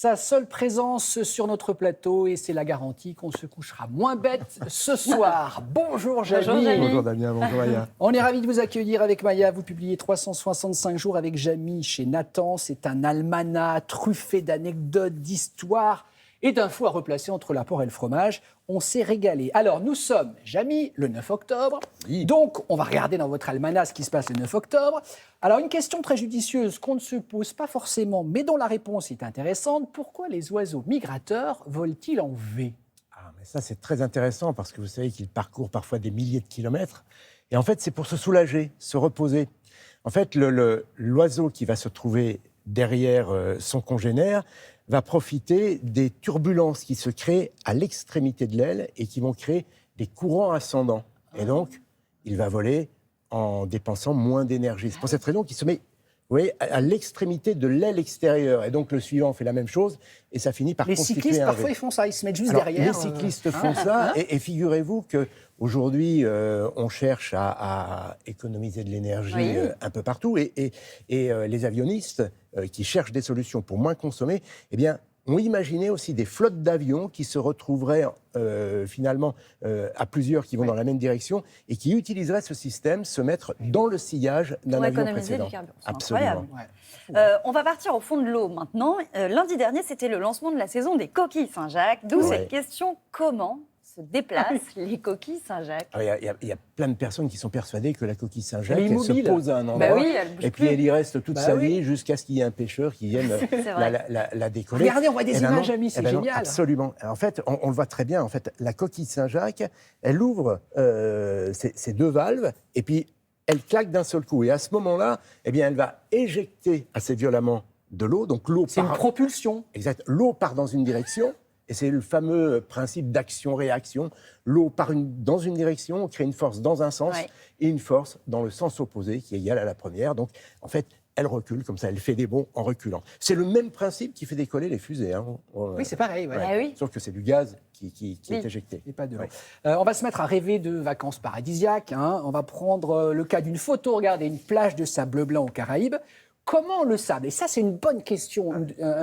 Sa seule présence sur notre plateau et c'est la garantie qu'on se couchera moins bête ce soir. Bonjour Jamy. Bonjour Jamy. Bonjour Damien, bonjour Maya. On est ravis de vous accueillir avec Maya. Vous publiez 365 jours avec Jamy chez Nathan. C'est un almanach truffé d'anecdotes, d'histoires et d'infos à replacer entre la porc et le fromage. On s'est régalé. Alors, nous sommes, Jamy, le 9 octobre. Oui. Donc, on va regarder dans votre almanach ce qui se passe le 9 octobre. Alors, une question très judicieuse qu'on ne se pose pas forcément, mais dont la réponse est intéressante. Pourquoi les oiseaux migrateurs volent-ils en V? Mais ça, c'est très intéressant parce que vous savez qu'ils parcourent parfois des milliers de kilomètres. Et en fait, c'est pour se soulager, se reposer. En fait, l'oiseau qui va se trouver derrière son congénère va profiter des turbulences qui se créent à l'extrémité de l'aile et qui vont créer des courants ascendants. Et donc, il va voler en dépensant moins d'énergie. C'est pour cette raison qu'il se met, vous voyez, à l'extrémité de l'aile extérieure. Et donc, le suivant fait la même chose et ça finit par Les constituer cyclistes, un parfois, V. ils font ça. Ils se mettent juste Alors, derrière. les cyclistes font ça, et figurez-vous qu'aujourd'hui, on cherche à économiser de l'énergie un peu partout, et les avionistes qui cherchent des solutions pour moins consommer, eh bien, ont imaginé aussi des flottes d'avions qui se retrouveraient finalement à plusieurs qui vont dans la même direction et qui utiliseraient ce système, se mettre dans le sillage d'un avion précédent. Du carburant. C'est Absolument. incroyable. On va partir au fond de l'eau maintenant. Lundi dernier, c'était le lancement de la saison des coquilles Saint-Jacques. D'où cette question, comment se déplacent les coquilles Saint-Jacques? Il y a plein de personnes qui sont persuadées que la coquille Saint-Jacques, Elle est elle se immobile. pose à un endroit, oui, elle bouge et puis plus. elle y reste toute sa vie jusqu'à ce qu'il y ait un pêcheur qui vienne vrai. la décoller. Regardez, on voit des Eh ben images, non, Jamy, c'est eh ben non, génial. Absolument. En fait, on le voit très bien. En fait, la coquille Saint-Jacques, elle ouvre ses deux valves, et puis elle claque d'un seul coup. Et à ce moment-là, eh bien, elle va éjecter assez violemment de l'eau. Donc l'eau C'est une part... propulsion. Exact. L'eau part dans une direction, et c'est le fameux principe d'action-réaction. L'eau part dans une direction, on crée une force dans un sens, et une force dans le sens opposé, qui est égale à la première. Donc, en fait, elle recule comme ça, elle fait des bonds en reculant. C'est le même principe qui fait décoller les fusées. Hein. Oui, c'est pareil. Ouais. Ah oui. Sauf que c'est du gaz qui est éjecté. Et pas de l'eau. Ouais. On va se mettre à rêver de vacances paradisiaques. Hein. On va prendre le cas d'une photo. Regardez, une plage de sable blanc aux Caraïbes. Comment le sable? Et ça, c'est une bonne question,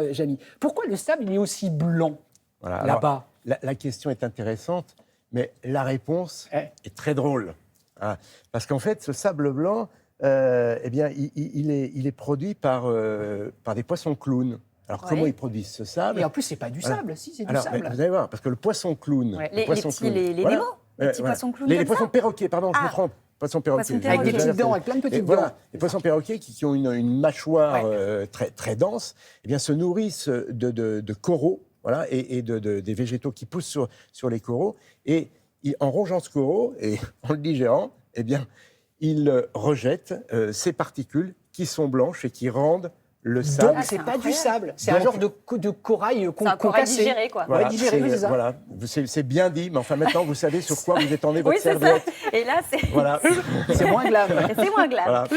Jamy. Pourquoi le sable il est aussi blanc Voilà. là-bas? Alors, la question est intéressante, mais la réponse est très drôle. Hein. Parce qu'en fait, ce sable blanc, eh bien, il est produit par des poissons clowns. Alors, comment ils produisent ce sable? Et en plus, c'est pas du sable, si, c'est du Alors, sable. vous allez voir, parce que le poisson clown... Ouais. Les Nemo, les petits poissons clowns Les comme ça. poissons perroquets, pardon, je me trompe. Poissons perroquets. Poissons Avec des perroquets. petites dents, avec plein de petites dents. Voilà, les poissons perroquets qui ont une mâchoire très, très dense, eh bien, se nourrissent de coraux, voilà, et des végétaux qui poussent sur les coraux. Et en rongeant ce coraux et en le digérant, eh bien, ils rejettent ces particules qui sont blanches et qui rendent le sable. Donc, c'est pas du incroyable. sable. C'est un genre de corail qu'on C'est un corail cassait. digéré, quoi. Voilà, digéré, oui, c'est ça. voilà, c'est bien dit, mais enfin maintenant vous savez sur quoi vous étendez votre Oui, c'est ça. serviette. Et là, c'est Voilà. C'est moins glam. c'est moins glam. Voilà.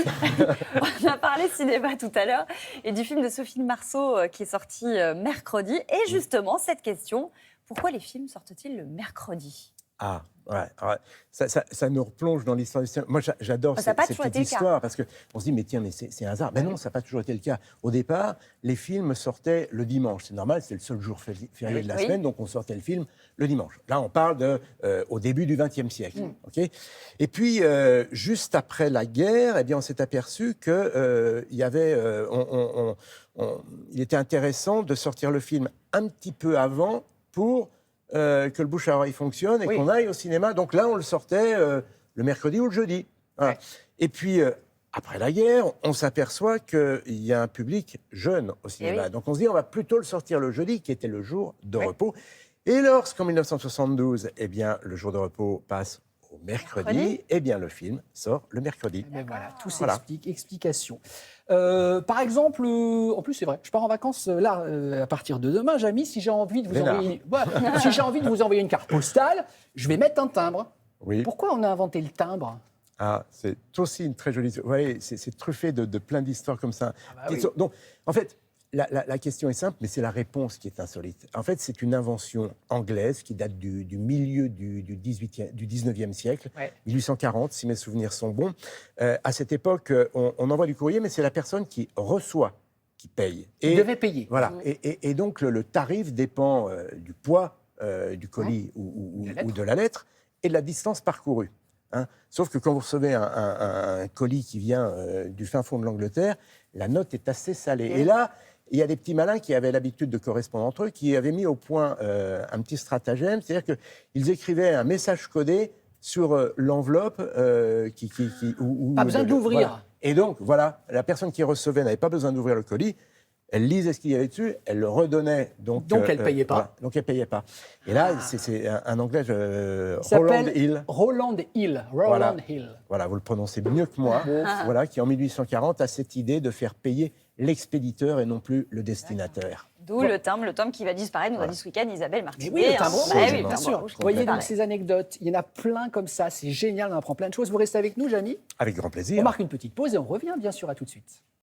On a parlé cinéma tout à l'heure et du film de Sophie Marceau qui est sorti mercredi. Et justement, cette question, pourquoi les films sortent-ils le mercredi? Ah, ouais. Ça nous replonge dans l'histoire du cinéma. Moi, j'adore Ça n'a pas cette toujours été petite le cas. histoire parce qu'on se dit, mais tiens, mais c'est un hasard. Ben non, ça n'a pas toujours été le cas. Au départ, les films sortaient le dimanche. C'est normal, c'est le seul jour férié de la semaine, donc on sortait le film le dimanche. Là, on parle au début du XXe siècle. Okay, et puis, juste après la guerre, eh bien, on s'est aperçu qu'il y avait... il était intéressant de sortir le film un petit peu avant pour... que le bouche à oreille fonctionne et qu'on aille au cinéma. Donc là, on le sortait le mercredi ou le jeudi. Voilà. Et puis, après la guerre, on s'aperçoit qu'il y a un public jeune au cinéma. Donc on se dit, on va plutôt le sortir le jeudi, qui était le jour de repos. Et lorsqu'en 1972, eh bien, le jour de repos passe au mercredi, eh bien, le film sort le mercredi. Mais voilà, tout s'explique. Explication. Par exemple, en plus c'est vrai, je pars en vacances là à partir de demain, Jamy. Si j'ai envie de vous envoyer, si j'ai envie de vous envoyer une carte postale, je vais mettre un timbre. Oui. Pourquoi on a inventé le timbre? Ah, c'est aussi une très jolie... Vous voyez, c'est truffé de plein d'histoires comme ça. Oui. Donc, en fait, la question est simple, mais c'est la réponse qui est insolite. En fait, c'est une invention anglaise qui date du milieu du 19e siècle, 1840, si mes souvenirs sont bons. À cette époque, on envoie du courrier, mais c'est la personne qui reçoit qui paye. Qui devait payer. Voilà. Et donc, le tarif dépend du poids du colis ou de la lettre et de la distance parcourue. Hein. Sauf que quand vous recevez un colis qui vient du fin fond de l'Angleterre, la note est assez salée. Et là, il y a des petits malins qui avaient l'habitude de correspondre entre eux, qui avaient mis au point un petit stratagème, c'est-à-dire qu'ils écrivaient un message codé sur l'enveloppe Pas besoin d'ouvrir. Voilà. Et donc, voilà, la personne qui recevait n'avait pas besoin d'ouvrir le colis. Elle lisait ce qu'il y avait dessus, elle le redonnait. Donc elle ne payait pas. Voilà, donc elle ne payait pas. Et là, c'est un Anglais, Il Roland s'appelle Hill. Roland Hill. Roland Hill. Voilà, vous le prononcez mieux que moi. Voilà, qui en 1840 a cette idée de faire payer l'expéditeur et non plus le destinataire. D'où le timbre qui va disparaître, nous a dit ce week-end Isabelle Martinet. Mais oui, le timbre rouge, oui, bien sûr. Vous voyez donc ces anecdotes, il y en a plein comme ça, c'est génial, on apprend plein de choses. Vous restez avec nous, Jamy ? Avec grand plaisir. On marque une petite pause et on revient bien sûr, à tout de suite.